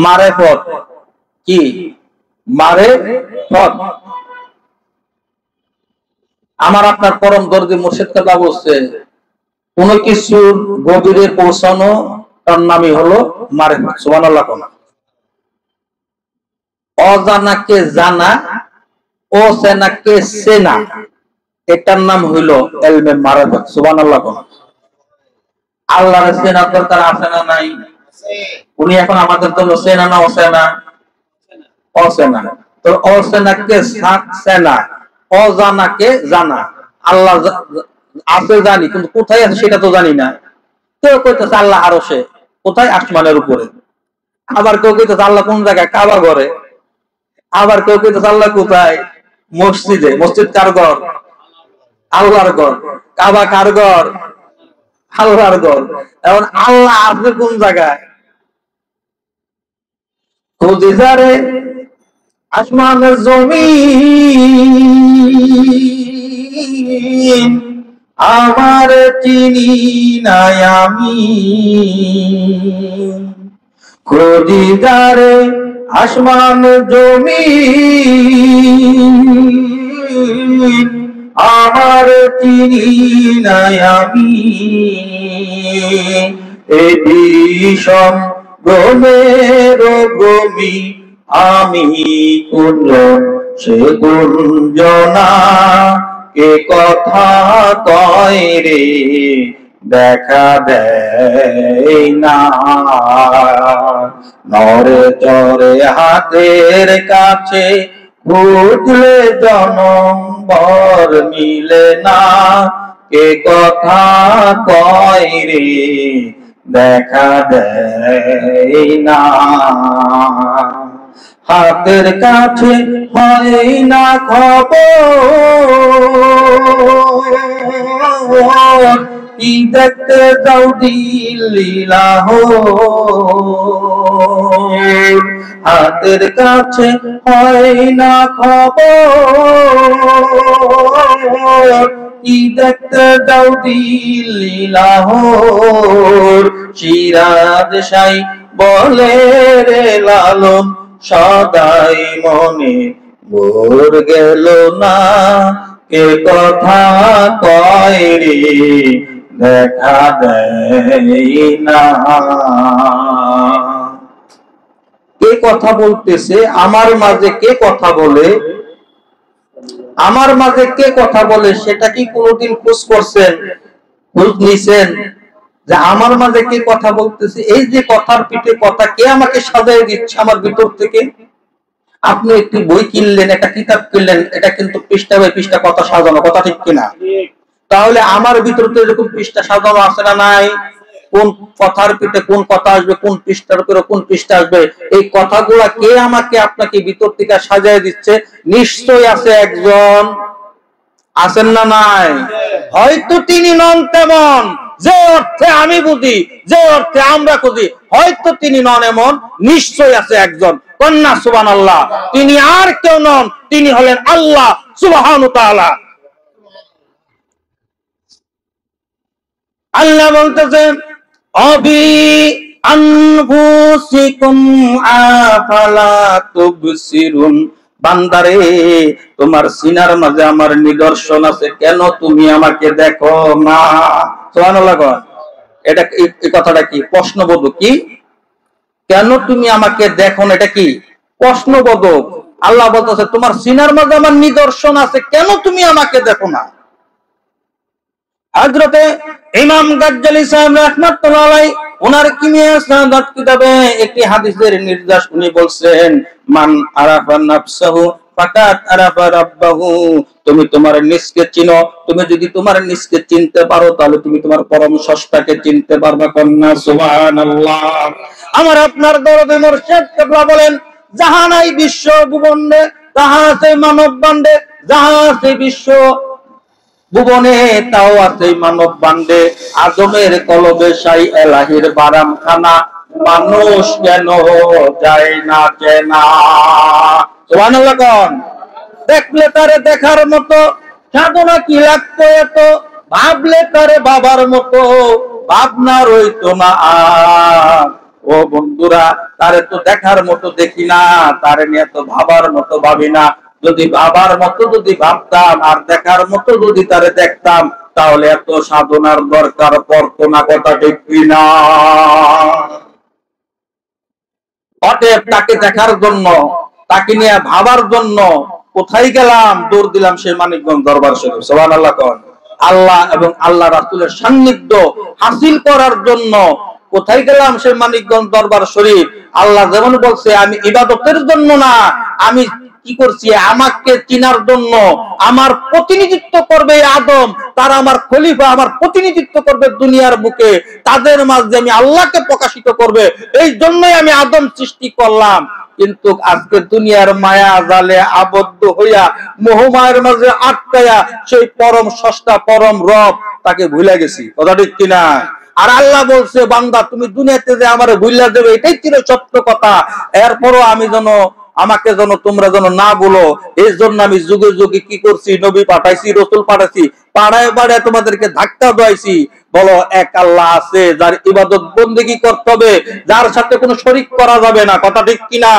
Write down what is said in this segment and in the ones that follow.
মারেফত কি? মারেফত। আমার আপনার পরম দর্দি মুর্শিদ কাদা বলছে, কোন কিছুর গভীরে পৌঁছানো তার নামই হলো মারেফত। সুবহানাল্লাহ। অজানাকে জানা, অচেনাকে চেনা, এটার নাম হইল ইলমে মারেফত। সুবহানাল্লাহ। আল্লাহর চেনার দরকার আছে না নাই? উনি এখন আমাদের জন্য চেনা না অচেনা? অচেনা। তো অচেনাকে চেনা, অজানাকে জানা। আল্লাহ আছে জানি, কিন্তু কোথায় আছে সেটা তো জানি না। কেউ কইতেছে আল্লাহ আরশে, কোথায়? আসমানের উপরে। আবার কেউ কইতেছে আল্লাহ কোন জায়গায়? কাবা ঘরে। আবার কেউ কইতেছে আল্লাহ কোথায়? মসজিদে। মসজিদ কার ঘর? আল্লাহর ঘর। কাবা কার ঘর? আল্লাহর ঘর। এখন আল্লাহ আছে কোন জায়গায়? খুঁজি যারে আসমানের জমিন, আমার চিনি নাই আমি। খুঁজি যারে আসমান জমিন, আমার চিনি নাই আমি। এই বিষম ভ্রমের ভ্রমি আমি কুঞ্জন, সে কুঞ্জনা কে কথা কয় রে, দেখা দেয় না। নরে চরে হাতের কাছে খুঁজলে জনম্বর মিলে না, কে কথা কয় রে, দেখা দেয় না। হাতের কাছে হয় না খবর, কি দেখতে যাও দিল্লি লাহোর। হাতের কাছে হয় না খবর, কি দেখতে যাও দিল্লি লাহোর। সিরাজ শাহী বলে রে লালন, সদাই মনে ভোর গেল না, কে কথা কয় রে, দেখা দেয় না। কে কথা বলতেছে? আমার মাঝে কে কথা বলে? আমার মাঝে কে কথা বলে সেটা কি কোনোদিন খোঁজ করছেন? খোঁজ নিছেন যে আমার মাঝে কে কথা বলতেছে? এই যে কথার পিঠে কথা, কে আমাকে সাজায় দিচ্ছে আমার ভিতর থেকে? আপনি একটি বই কিনলেন, একটা কিতাব কিনলেন, এটা কিন্তু পৃষ্ঠা বাই পৃষ্ঠা কথা সাজানো, কথা ঠিক কিনা? তাহলে আমার ভিতর তো এরকম পৃষ্ঠা সাজানো আছে না নাই? কোন কথার পিঠে কোন কথা আসবে, কোন পৃষ্ঠার উপরে কোন পৃষ্ঠা আসবে, এই কথাগুলা কে আমাকে আপনাকে ভিতর থেকে সাজায় দিচ্ছে? নিশ্চয়ই আছে একজন। আছেন না নাই? হয়তো তিনি নন তেমন, যে অর্থে আমি বুঝি, যে অর্থে আমরা খুঁজি, হয়তো তিনি নন এমন, নিশ্চয়ই আছে একজন। কন্যা সুবহানাল্লাহ। তিনি আর কেউ নন, তিনি হলেন আল্লাহ সুবহানাহু ওয়া তাআলা। আল্লাহ বলতেছেন, অবি আনফুসিকুম আফালা তুবসিরুন। বান্দারে, তোমার সিনার মাঝে আমার নিদর্শন আছে, কেন তুমি আমাকে দেখো না? সুবহানাল্লাহ। এটা এই কথাটা কি প্রশ্নবোধক? কি কেন তুমি আমাকে দেখো না, এটা কি প্রশ্নবোধক? আল্লাহ বলতেছে তোমার সিনার মাঝে আমার নিদর্শন আছে, কেন তুমি আমাকে দেখো না? হযরতে ইমাম গাজ্জালী সাহেব রাহমাতুল্লাহ আলাইহি ওনার কিমিয়া সাদাত কিতাবে একটি হাদিসের নির্দেশ উনি বলছেন, মান আরাফা নাফসাহু ফাকাত আরাফা রাব্বাহু। তুমি তোমার নিজকে চিনো, তুমি যদি তোমার নিজকে চিনতে পারো তাহলে তুমি তোমার পরম স্রষ্টাকে চিনতে পারবে। কন্যা সুবহানাল্লাহ। আমার আপনার দরদে মুর্শিদ কেবলা বলেন, যাহা নাই বিশ্ব ভুবনে, তাহা আছে মানব বান্ডে, যাহা আছে বিশ্ব ভুবনে তাও আছে মানব বান্ডে। আজমের কলবে সাই এলাহির বারামখানা, মানুষ কেন যায় না চেনা? সুবহানাল্লাহ। কোন দেখলে তারে দেখার মতো, সাধনা কি লাগতো এত, ভাবলে তারে বাবার মতো, ভাবনা রইতো না আর। ও বন্ধুরা, তারে তো দেখার মতো দেখি না, তারে নিয়ে তো ভাবার মতো ভাবি না। যদি ভাবার মতো যদি ভাবতাম আর দেখার মতো যদি তারে দেখতাম, তাহলে এত সাধনার দরকার পড়তো না। কথা ঠিক কিনা? অতএব তাকে দেখার জন্য, তাকে নিয়ে ভাবার জন্য কোথায় গেলাম? দৌড় দিলাম সেই মানিকগঞ্জ দরবার শরীফ। সুবহানাল্লাহ কোন। আল্লাহ এবং আল্লাহ রাসূলের সান্নিধ্য হাসিল করার জন্য কোথায় গেলাম? সেই মানিকগঞ্জ দরবার শরীফ। আল্লাহ যেমন বলছে, আমি ইবাদতের জন্য না, আমি কি করছি? আমাকে চিনার জন্য। আমার প্রতিনিধিত্ব করবে আদম, তারা আমার খলিফা, আমার প্রতিনিধিত্ব করবে দুনিয়ার বুকে, তাদের মাঝে আমি আল্লাহকে প্রকাশিত করবে। এই জন্যই আমি আদম সৃষ্টি করলাম। কিন্তু আজকে দুনিয়ার মায়া জালে আবদ্ধ হইয়া, মোহমায়ের মাঝে আটকায়া, সেই পরম স্রষ্টা পরম রব তাকে ভুলে গেছি। কথা ঠিক কিনা? আর আল্লাহ বলছে, বান্দা তুমি দুনিয়াতে যে আমারে ভুলে যাবে, এটাই ছিল সত্য কথা। এরপরও আমি যেন, আমাকে যেন তোমরা যেন না বলো, এই জন্য আমি যুগে যুগে কি করছি? নবী পাঠাইছি, রসুল পাঠাইছি, পাড়ায় পাড়ায় তোমাদেরকে ধাক্কা দেওয়াইছি। বলো এক আল্লাহ আছে, যার ইবাদত বন্দেগী করতে হবে, যার সাথে কোনো শরীক করা যাবে না। কথা ঠিক কিনা?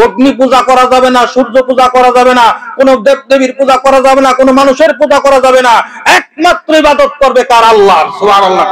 অগ্নি পূজা করা যাবে না, সূর্য পূজা করা যাবে না, কোন দেব দেবীর পূজা করা যাবে না, কোন মানুষের পূজা করা যাবে না। একমাত্র ইবাদত করবে কার? আল্লাহ। সুবহানাল্লাহ।